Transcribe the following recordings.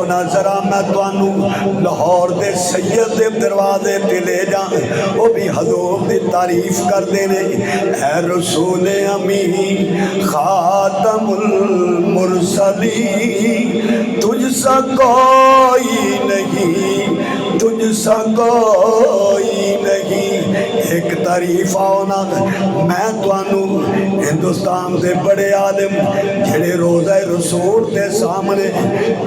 نا ذرا میں توانو لاہور دے سید دے دروازے تے لے جا وہ بھی حضور دی تعریف کر دینے اے رسول امین خاتم المرسلین تجھ سا کوئی نہیں تجھ سا کوئی نہیں ایک تعریف آنا میں توانو ہندوستان دے بڑے عالم جڑے روزہ رسول دے سامنے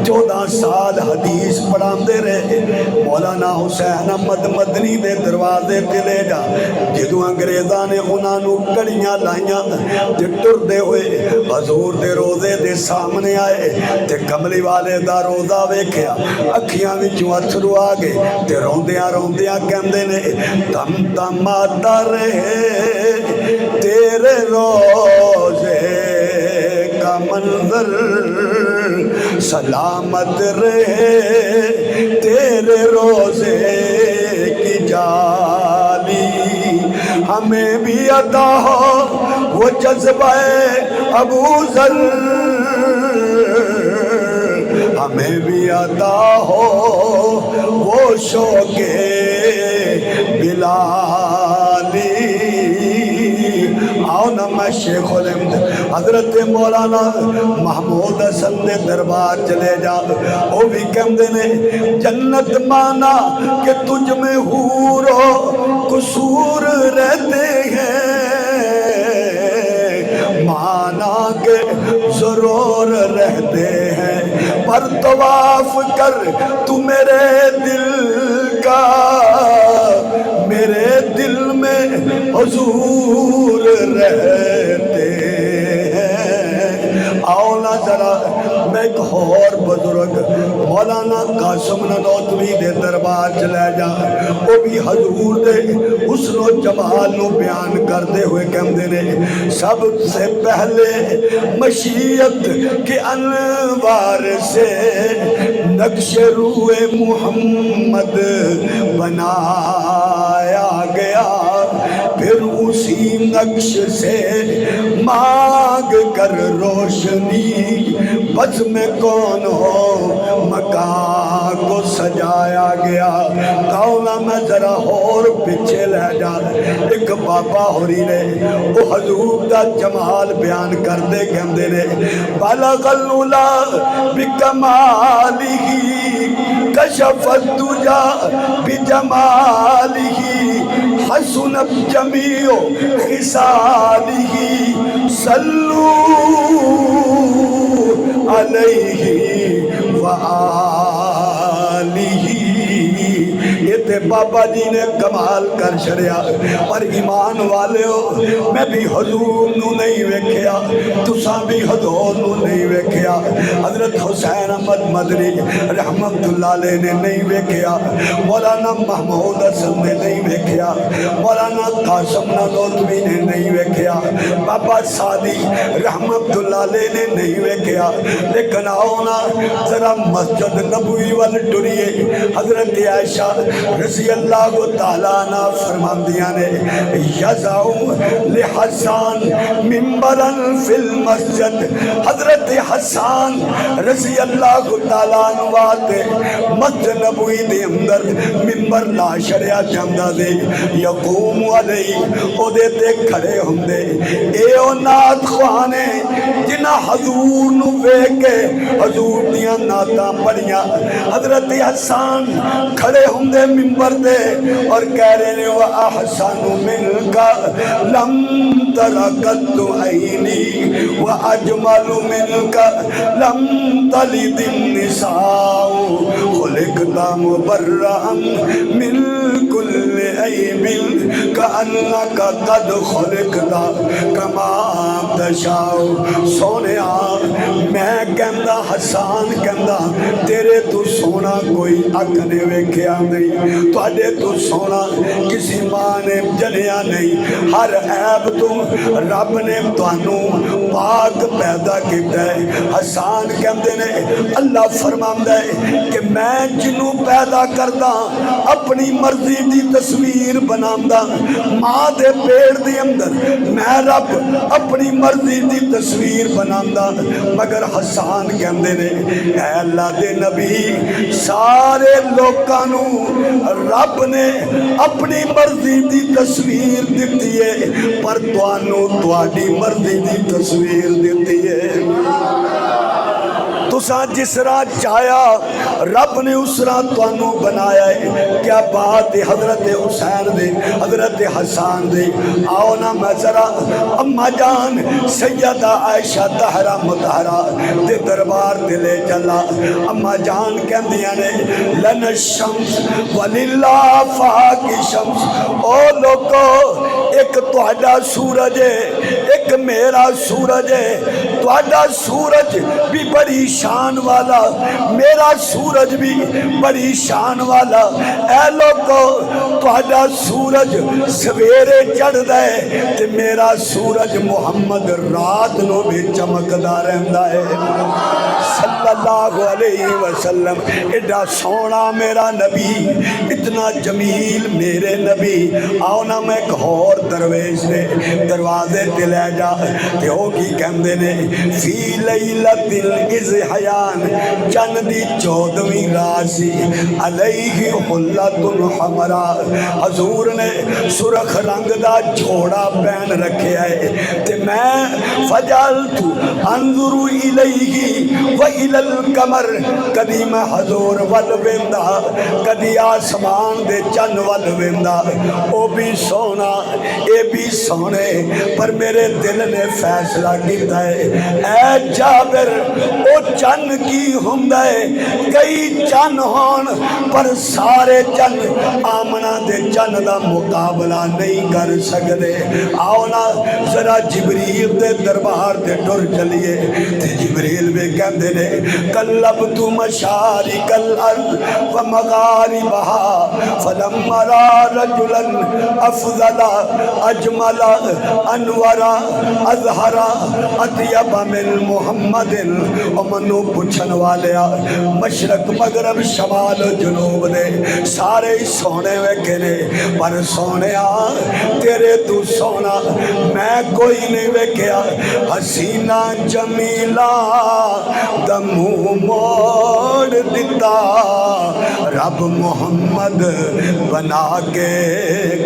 14 سال حدیث پڑھان دے رہے مولانا حسین احمد مدنی دے دروازے تے لے جا جدو انگریزاں نے انہوں کڑیاں لائیاں تے ٹر دے ہوئے حضور دے روزے دے سامنے آئے تے کملی والے دا روزہ ویکھیا اکھیاں وچوں اتھرو آ گئے تے روندیاں کہندے نے تم آتا رہے تیرے روزے کا منظر سلامت رہے تیرے روزے کی جالی ہمیں بھی عطا ہو وہ جذبہ ابو ذر ہمیں بھی عطا ہو وہ شوق بلالی آؤ نا میں شیخ الحمد حضرت مولانا محمود حسن دے دربار چلے جا وہ بھی کہندے نے جنت مانا کہ تجھ میں حور و قصور رہتے ہیں مانا کہ ضرور رہتے ہیں پر طواف کر تو میرے دل کا میرے دل میں حضور رہتے ہیں آؤ نا ذرا میں ایک اور بزرگ مولانا قاسم نانوتوی دے دربار چلے جا وہ بھی حضور دے حسن و جمال نو بیان کرتے ہوئے کہندے نے سب سے پہلے مشیت کے انوار سے نقش روح محمد بنایا گیا پھر اسی نقش سے مانگ کر روشنی بز میں کون ہو مکان کو سجایا گیا کاؤنا میں ذرا اور پیچھے لے جا ایک بابا ہوری نے وہ حضور دا جمال بیان کر دے کہندے نے بلغ العلا بکمالہ کشف الدجا بجمالہ حسنت جمیع خصالہ صلو علیہ وآلہ یہ تے بابا جی نے کمال کر چھڑیا پر ایمان والے ہو میں بھی حضور نو نہیں ویکھیا تساں بھی حضور نو نہیں ویکھیا حضرت حسین احمد مدنی رحمت اللہ علیہ نے نہیں ویکھیا مولانا محمود حسن نے نہیں ویکھیا مولانا قاسم نانوتوی نے نہیں ویکھیا بابا سادی رحمت اللہ علیہ نے نہیں ویکھیا لیکن آؤنا ذرا مسجد نبوی وال ٹریے حضرت عائشہ رضی اللہ تعالیٰ عنہ فرماندیاں نے یزعو لحسان منبرا فی المسجد حضرت حسان رضی اللہ تعالیٰ عنہ مسجد نبوی دے اندر منبر لا شریا جاندہ دے یقوم علیہ او دیتے کھڑے ہوندے اے او نات خوانے جنہ حضور نو ویکے حضور دیاں ناتاں پڑھیاں حضرت حسان کھڑے ہوندے منبر دے اور کہہ رہے ہیں وَأَحْسَنُ مِنْكَ لَمْ تَرَقَتُ عَيْنِي وَأَجْمَلُ مِنْكَ لَمْ تَلِدِ النِّسَاءُ خُلِقْتَ مُبَرَّأً مِنْ كُلِّ عَيْبٍ كَأَنَّكَ قَدْ خُلِقْتَ كَمَا تَشَاءُ سونیا میں کہندہ حسان کہندہ تیرے تو سونا کوئی اک نے ویکھیا نہیں تواڈے تو سونا کسی ماں نے جلیا نہیں ہر عیب تو رب نے تانوں پاک پیدا کیتا ہے حسان کہندے نے اللہ فرماندا ہے کہ میں جنوں پیدا کردا اپنی مرضی دی تصویر بنامدا ماں دے پیڑ دے اندر میں رب اپنی مرضی دی تصویر بنامدا مگر حسان کہندے نے اے اللہ دے نبی سارے لوکاں نو رب نے اپنی مرضی دی تصویر دتی ہے پر تانوں تہاڈی مرضی دی تصویر دتی ہے تساں جس راہ چاہیا رب نے اس راہ تانوں بنایا ہے کیا بات ہے حضرت حسین دے حضرت حسان دے آؤ نا میں ذرا اما جان سیدہ عائشہ طاہرہ مطہرہ دے دربار تے لے چلا اما جان کہندیاں نے لن الشمس وللہ فاق شمس او لوگو ایک تہاڈا سورج ہے ایک میرا سورج ہے تہاڈا سورج بھی بڑی شان والا میرا سورج بھی بڑی شان والا اے لوگو تہاڈا سورج سویرے چڑھدا ہے تے میرا سورج محمد رات نو بھی چمکدا رہندا ہے صلی اللہ علیہ وسلم ایڈا سونا میرا نبی اتنا جمیل میرے نبی آؤ نا میں ایک اور درویش نے دروازے تے لے جا تے ہو کی کہندے نے فی لیلۃ الاضحیان چند دی 14ویں رات سی علیہ حلۃ حمراء حضور نے سرخ رنگ دا جھوڑا پہن رکھیا ہے تے میں فجعلت انظر الیہ وإلی القمر کدی میں حضور ول ویندا کدی آسمان دے چن ول ویندا او بھی سونا اے بھی سونے پر میرے دل نے فیصلہ کیتا ہے اے جابر او چن کی ہوندا ہے کئی چن ہون پر سارے چن آمنہ دے چن دا مقابلہ نہیں کر سکدے آؤ نا ذرا جبریل دے دربار تے ٹر چلیے تے جبریل بھی کہندے نے قلبت مشارق الارض ومغاربها فلما را رجلا افضل اجمل انور اظہر اطیب من محمد امنو پوچھن والیا مشرق مغرب شمال جنوب دے سارے سونے ویکھے نے پر سونیا تیرے تو سونا میں کوئی نہیں ویکھیا حسینہ جمیلہ دمو موڑ دیتا رب محمد بنا کے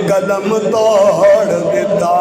قلم توڑ دیتا